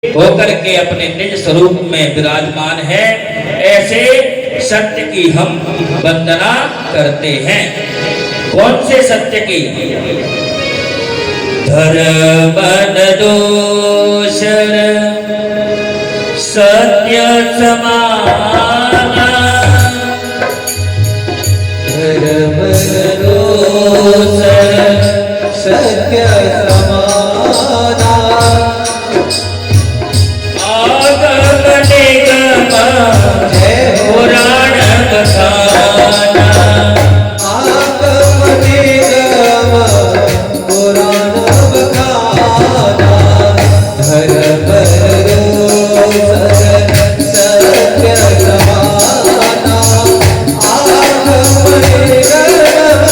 होकर के अपने निज स्वरूप में विराजमान है, ऐसे सत्य की हम वंदना करते हैं। कौन से सत्य की? धर्मन दोषर सत्य समाना, धर्मन दोषर सत्य समाना, आगम निगम पुराण बखाना, आगम निगम पुराण बखाना, धर्मन दोषर सत्य समाना, आगम निगम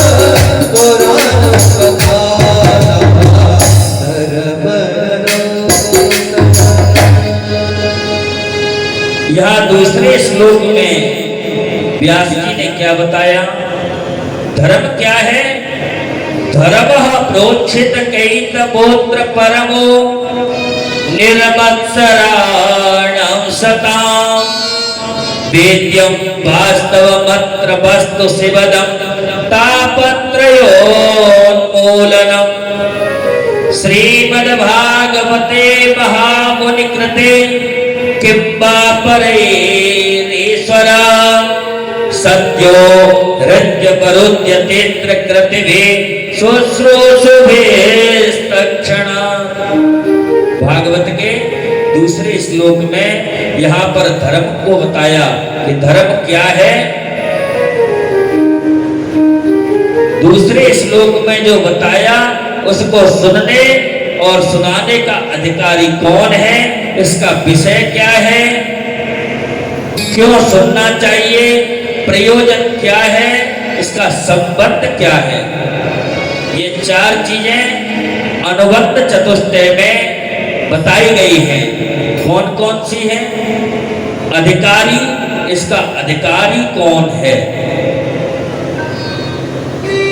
पुराण बखाना, धर्मन यहाँ दूसरे श्लोक में व्यास जी ने क्या बताया? धर्म क्या है? धर्मः प्रोक्षित कैत पोत्र परमो निर्मत्सराणां सतां वेद्यं वास्तवमत्र वस्तु शिवदं तापत्रयोन्मूलनम्। श्रीमद्भागवते महामुनिकृते किंबा परेरीश्वरा सद्यो हृद्य परुद्यतेत्र कृतिभे शुश्रूषुभेस्तक्षणा। भागवत के दूसरे श्लोक में यहाँ पर धर्म को बताया कि धर्म क्या है। दूसरे श्लोक में जो बताया उसको सुनने और सुनाने का अधिकारी कौन है, इसका विषय क्या है, क्यों सुनना चाहिए, प्रयोजन क्या है, इसका संबंध क्या है। ये चार चीजें अनुबंध चतुष्टय में बताई गई हैं। कौन कौन सी हैं? अधिकारी, इसका अधिकारी कौन है,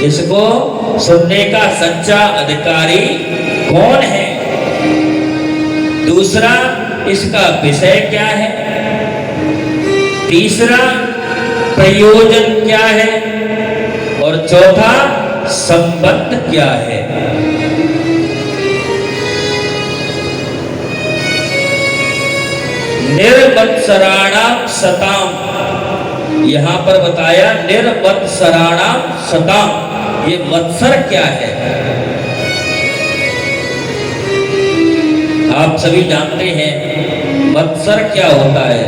इसको सुनने का सच्चा अधिकारी कौन है। दूसरा, इसका विषय क्या है। तीसरा, प्रयोजन क्या है। और चौथा, संबंध क्या है। निर्मत्सराणाम सताम, यहां पर बताया निर्मत्सराणाम सताम। ये मत्सर क्या है? आप सभी जानते हैं मत्सर क्या होता है।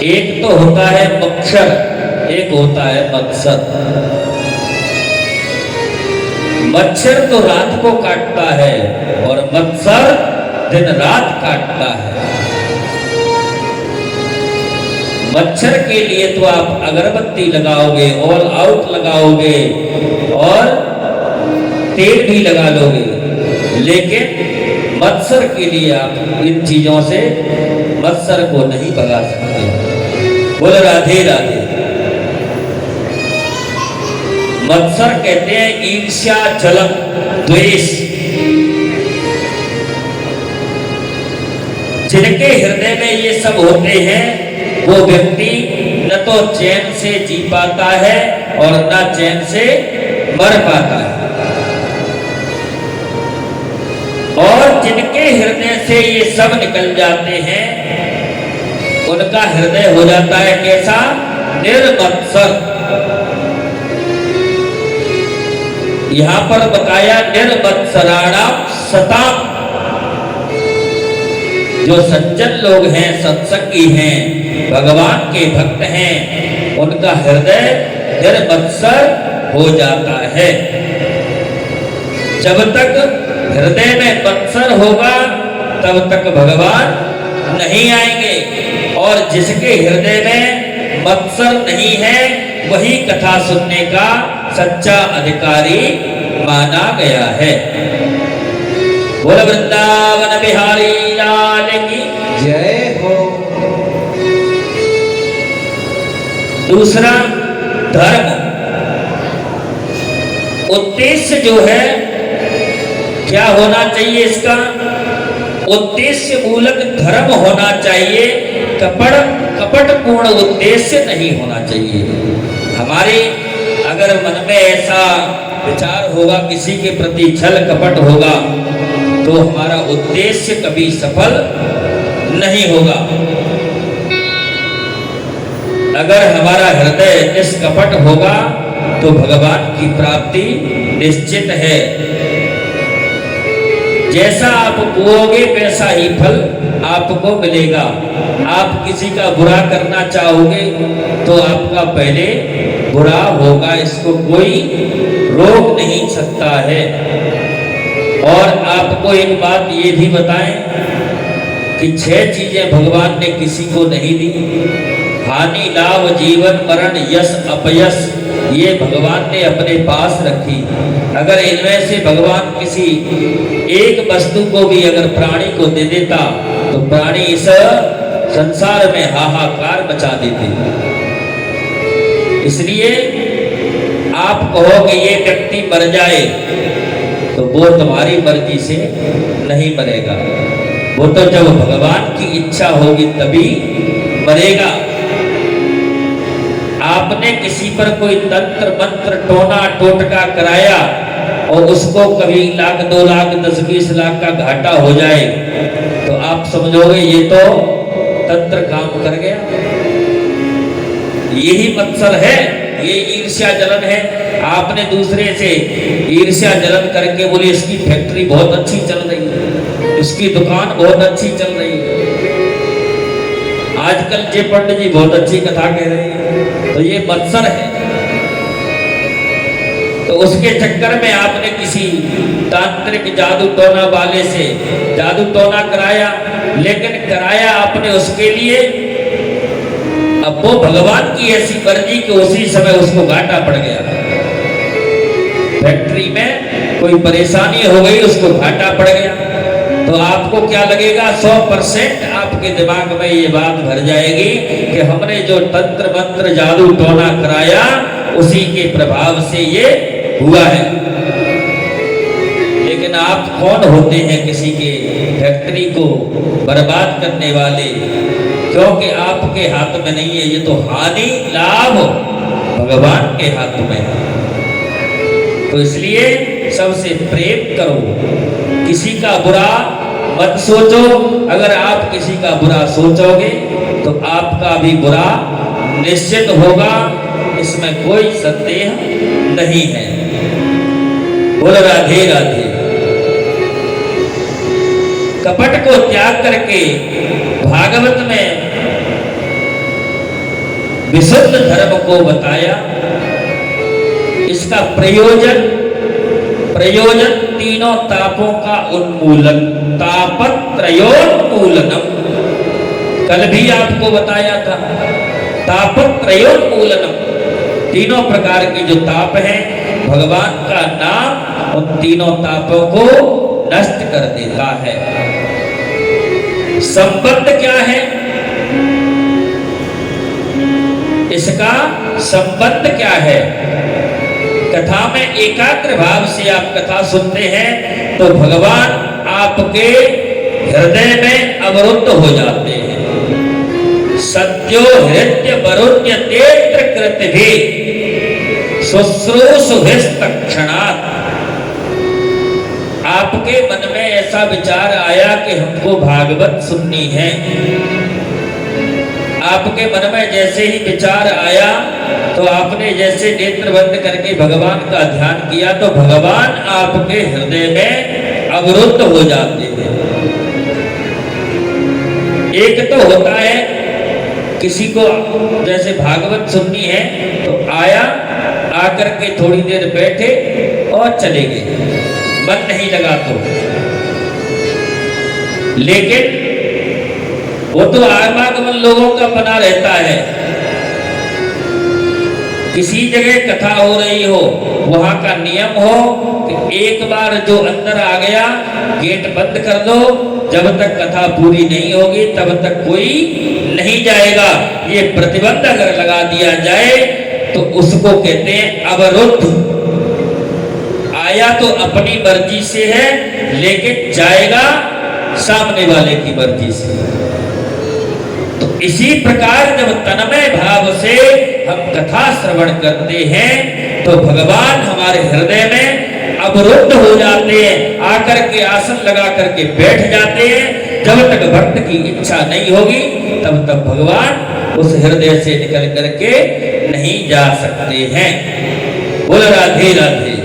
एक तो होता है मच्छर, एक होता है मत्सर। मच्छर तो रात को काटता है और मत्सर दिन रात काटता है। मच्छर के लिए तो आप अगरबत्ती लगाओगे, ऑल आउट लगाओगे और तेल भी लगा लोगे, लेकिन मत्सर के लिए आप इन चीजों से मत्सर को नहीं भगा सकते। बोल राधे राधे। मत्सर कहते हैं ईर्ष्या, जलन, द्वेष। जिनके हृदय में ये सब होते हैं वो व्यक्ति न तो चैन से जी पाता है और न चैन से मर पाता है। और जिनके हृदय से ये सब निकल जाते हैं उनका हृदय हो जाता है कैसा? निर्मत्सर। यहां पर बताया निर्मत्सराणाम सताम। जो सज्जन लोग हैं, सत्संगी हैं, भगवान के भक्त हैं, उनका हृदय निर्मत्सर हो जाता है। जब तक हृदय में मत्सर होगा तब तक भगवान नहीं आएंगे। और जिसके हृदय में मत्सर नहीं है वही कथा सुनने का सच्चा अधिकारी माना गया है। बोल वृंदावन बिहारी लाल की जय हो। दूसरा, धर्म। उद्देश्य जो है क्या होना चाहिए इसका? उद्देश्य मूलक धर्म होना चाहिए, कपटपूर्ण उद्देश्य नहीं होना चाहिए। हमारे अगर मन में ऐसा विचार होगा, किसी के प्रति छल कपट होगा, तो हमारा उद्देश्य कभी सफल नहीं होगा। अगर हमारा हृदय निष्कपट होगा तो भगवान की प्राप्ति निश्चित है। जैसा आप बोओगे वैसा ही फल आपको मिलेगा। आप किसी का बुरा करना चाहोगे तो आपका पहले बुरा होगा, इसको कोई रोक नहीं सकता है। और आपको एक बात ये भी बताएं कि 6 चीजें भगवान ने किसी को नहीं दी। हानि, लाभ, जीवन, मरण, यश, अपयश, ये भगवान ने अपने पास रखी। अगर इनमें से भगवान किसी एक वस्तु को भी अगर प्राणी को दे देता तो प्राणी इस संसार में हाहाकार मचा देते। इसलिए आप कहो कि ये व्यक्ति मर जाए तो वो तुम्हारी मर्जी से नहीं मरेगा, वो तो जब भगवान की इच्छा होगी तभी मरेगा। आपने किसी पर कोई तंत्र मंत्र टोना टोटका कराया और उसको कभी 1 लाख 2 लाख 10-20 लाख का घाटा हो जाए तो आप समझोगे ये तो तंत्र काम कर गया। यही मत्सर है, ये ईर्ष्या जलन है। आपने दूसरे से ईर्ष्या जलन करके बोले इसकी फैक्ट्री बहुत अच्छी चल रही है, इसकी दुकान बहुत अच्छी चल रही है, आजकल जे पंडित जी बहुत अच्छी कथा कह रहे हैं, तो ये मत्सर है। तो उसके चक्कर में आपने किसी तांत्रिक जादू टोना वाले से जादू टोना कराया, लेकिन कराया आपने उसके लिए, अब वो भगवान की ऐसी मर्जी कि उसी समय उसको घाटा पड़ गया। फैक्ट्री में कोई परेशानी हो गई, उसको घाटा पड़ गया, तो आपको क्या लगेगा? 100% आपके दिमाग में ये बात भर जाएगी कि हमने जो तंत्र मंत्र जादू टोना कराया उसी के प्रभाव से ये हुआ है। लेकिन आप कौन होते हैं किसी के फैक्ट्री को बर्बाद करने वाले? क्योंकि आपके हाथ में नहीं है, ये तो हानि लाभ भगवान के हाथ में है। तो इसलिए सबसे प्रेम करो, किसी का बुरा मत सोचो। अगर आप किसी का बुरा सोचोगे तो आपका भी बुरा निश्चित होगा, इसमें कोई संदेह नहीं है। बोल राधे राधे। कपट को त्याग करके भागवत में विशुद्ध धर्म को बताया। इसका प्रयोजन तीनों तापों का उन्मूलन, तापत्रयोन्मूलनम। कल भी आपको बताया था तापत्रयोन्मूलनम, तीनों प्रकार के जो ताप हैं भगवान का नाम उन तीनों तापों को नष्ट कर देता है। संबंध क्या है इसका? संबंध क्या है? कथा में एकाग्र भाव से आप कथा सुनते हैं तो भगवान आपके हृदय में अवरुद्ध हो जाते हैं। सत्यो हृदय वरुण्य तेत्र कृत भी शुश्रूषु तत्क्षणात्। आपके मन में ऐसा विचार आया कि हमको भागवत सुननी है। आपके मन में जैसे ही विचार आया तो आपने जैसे नेत्र बंद करके भगवान का ध्यान किया तो भगवान आपके हृदय में अवरुद्ध हो जाते हैं। एक तो होता है किसी को जैसे भागवत सुननी है तो आया, आकर के थोड़ी देर बैठे और चले गए, मन नहीं लगा तो। लेकिन वो तो आगमन लोगों का बना रहता है। किसी जगह कथा हो रही हो, वहां का नियम हो कि एक बार जो अंदर आ गया गेट बंद कर दो, जब तक कथा पूरी नहीं होगी तब तक कोई नहीं जाएगा। ये प्रतिबंध अगर लगा दिया जाए तो उसको कहते हैं अवरुद्ध। आया तो अपनी मर्जी से है लेकिन जाएगा सामने वाले की मर्जी से। तो इसी प्रकार जब तन्मय भाव से हम कथा श्रवण करते हैं तो भगवान हमारे हृदय में अवरुद्ध हो जाते हैं, आकर के आसन लगा करके बैठ जाते हैं। जब तक भक्त की इच्छा नहीं होगी तब तक भगवान उस हृदय से निकल करके नहीं जा सकते हैं। बोल राधे राधे।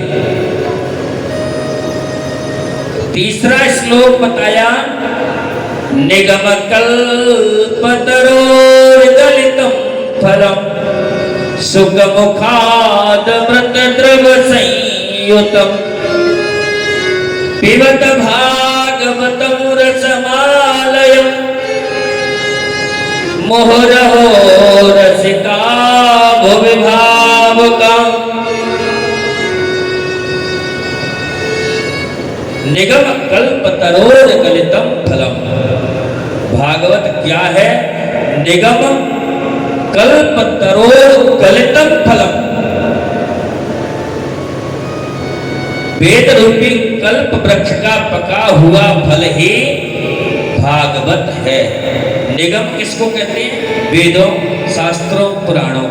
तीसरा श्लोक बताया, निगम कल्पतरोर्गलितं फलम् सुखमुखादमृत द्रव संयुतम् पिबत भागवतं रसमालयम् मुहुरहो रसिका भुवि भावुकाम्। निगम कल्पतरोर गलितम फलम। भागवत क्या है? निगम कल्पतरोर गलितम फलम। वेद रूपी कल्प वृक्ष का पका हुआ फल ही भागवत है। निगम किसको कहते हैं? वेदों, शास्त्रों, पुराणों।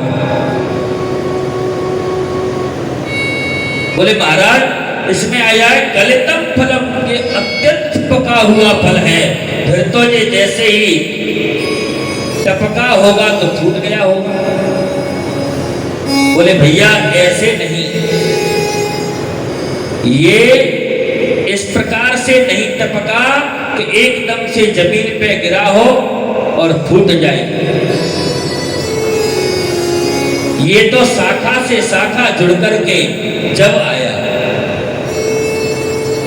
बोले महाराज इसमें आया है गलितम फलम, ये अत्यंत पका हुआ फल है। फिर तो ये जैसे ही टपका होगा तो फूट गया होगा। बोले भैया ऐसे नहीं, ये इस प्रकार से नहीं टपका कि एकदम से जमीन पे गिरा हो और फूट जाए। ये तो शाखा से शाखा जुड़ करके जब आया।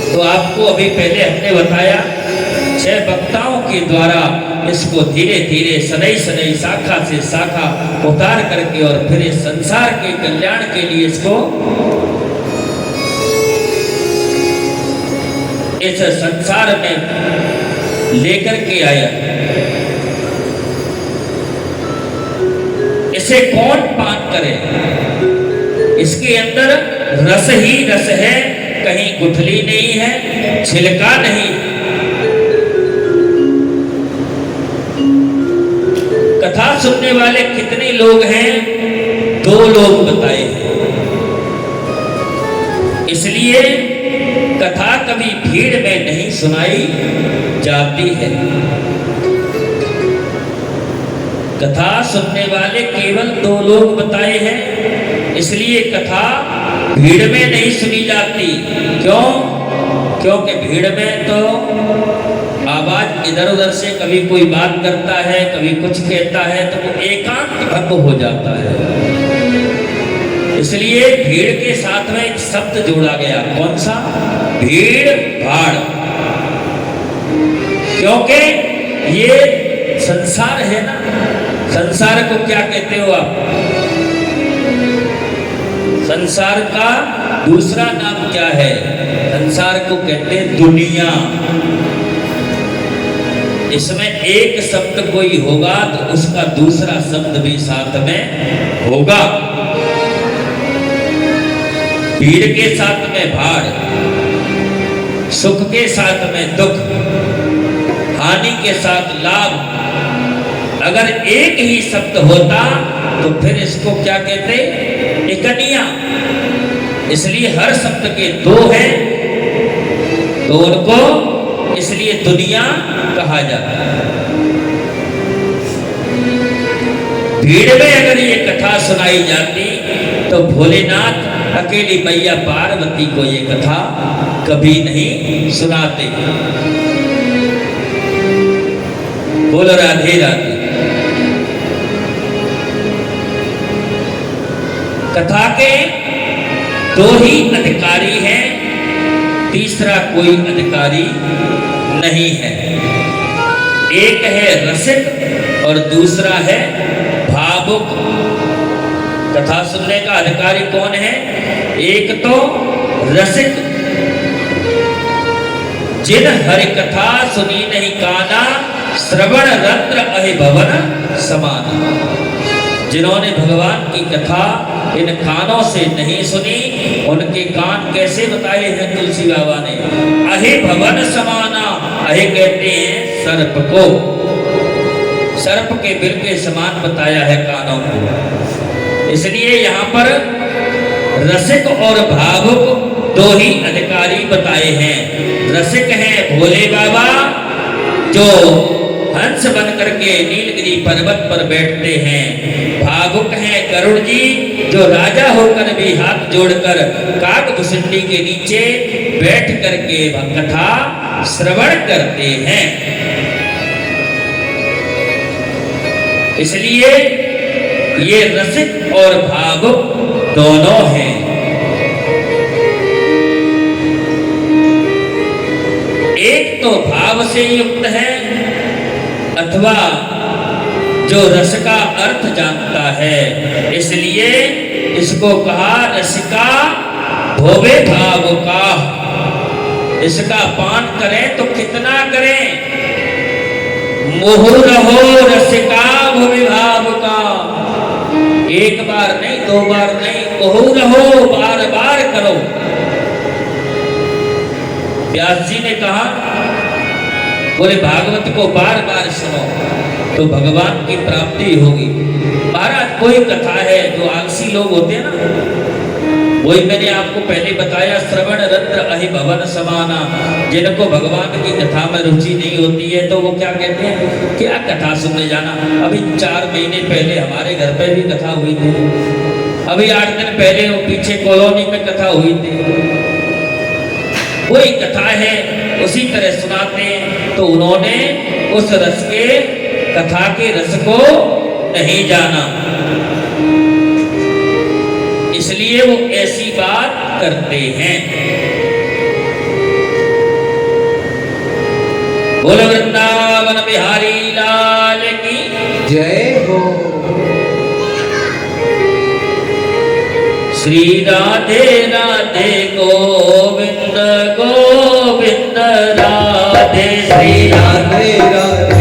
तो आपको अभी पहले हमने बताया 6 वक्ताओं के द्वारा इसको धीरे धीरे सनई सनई शाखा से शाखा उतार करके और फिर इस संसार के कल्याण के लिए इसको इस संसार में लेकर के आया। इसे कौन पान करे? इसके अंदर रस ही रस है, कहीं गुठली नहीं है, छिलका नहीं। कथा सुनने वाले कितने लोग हैं? 2 लोग बताए हैं। इसलिए कथा कभी भीड़ में नहीं सुनाई जाती है। कथा सुनने वाले केवल 2 लोग बताए हैं, इसलिए कथा भीड़ में नहीं सुनी जाती। क्यों? क्योंकि भीड़ में तो आवाज इधर उधर से कभी कोई बात करता है, कभी कुछ कहता है, तो वो एकांत भंग हो जाता है। इसलिए भीड़ के साथ में एक शब्द जोड़ा गया। कौन सा? भीड़ भाड़। क्योंकि ये संसार है ना। संसार को क्या कहते हो आप? संसार का दूसरा नाम क्या है? संसार को कहते हैं दुनिया। इसमें एक शब्द कोई होगा तो उसका दूसरा शब्द भी साथ में होगा। भीड़ के साथ में भाड़, सुख के साथ में दुख, हानि के साथ लाभ। अगर एक ही शब्द होता तो फिर इसको क्या कहते? इकनिया। इसलिए हर शब्द के 2 हैं तो उनको इसलिए दुनिया कहा जाता है। भीड़ में अगर ये कथा सुनाई जाती तो भोलेनाथ अकेली मैया पार्वती को ये कथा कभी नहीं सुनाते। बोलो राधे राधे। कथा के 2 ही अधिकारी हैं, तीसरा कोई अधिकारी नहीं है। एक है रसिक और दूसरा है भावुक। कथा सुनने का अधिकारी कौन है? एक तो रसिक, जिन हरि कथा सुनी नहीं काना, श्रवण रंध्र अहिभवन समान। जिन्होंने भगवान की कथा इन कानों से नहीं सुनी, उनके कान कैसे बताए हैं तुलसी बाबा ने? अहिभवन समाना, अहि कहते हैं सर्प को। सर्प के बिल के समान बताया है कानों को। इसलिए यहाँ पर रसिक और भावुक दो ही अधिकारी बताए हैं। रसिक हैं भोले बाबा जो हंस बन करके नीलगिरी पर्वत पर बैठते हैं। भावुक हैं गरुड़ जी जो राजा होकर भी हाथ जोड़कर काकभुसुंडी के नीचे बैठ करके कथा श्रवण करते हैं। इसलिए ये रसिक और भावुक दोनों हैं। एक तो भाव से युक्त है अथवा जो रस का अर्थ जानता है, इसलिए इसको कहा रसिका भोवे भाव का। इसका पान करें तो कितना करें, मोह रहो रसिका भोवे भाव का। एक बार नहीं, दो बार नहीं, मोह रहो, बार बार करो। व्यास जी ने कहा बोले भागवत को बार बार सुनो तो भगवान की प्राप्ति होगी। महाराज कोई कथा है जो आलसी लोग होते हैं ना, वही मैंने आपको पहले बताया, श्रवण रंध्र अहि भवन समाना। जिनको भगवान की कथा में रुचि नहीं होती है तो वो क्या कहते हैं, क्या कथा सुनने जाना। अभी 4 महीने पहले हमारे घर पे भी कथा हुई थी, अभी 8 दिन पहले वो पीछे कॉलोनी में कथा हुई थी। वही कथा है, उसी तरह सुनाते हैं। तो उन्होंने उस रस के, कथा के रस को नहीं जाना, इसलिए वो ऐसी बात करते हैं। बोल वृंदावन बिहारी लाल की जय हो। श्री राधे राधे गोविंद गोविंद राधे, श्री राधे राधे राधे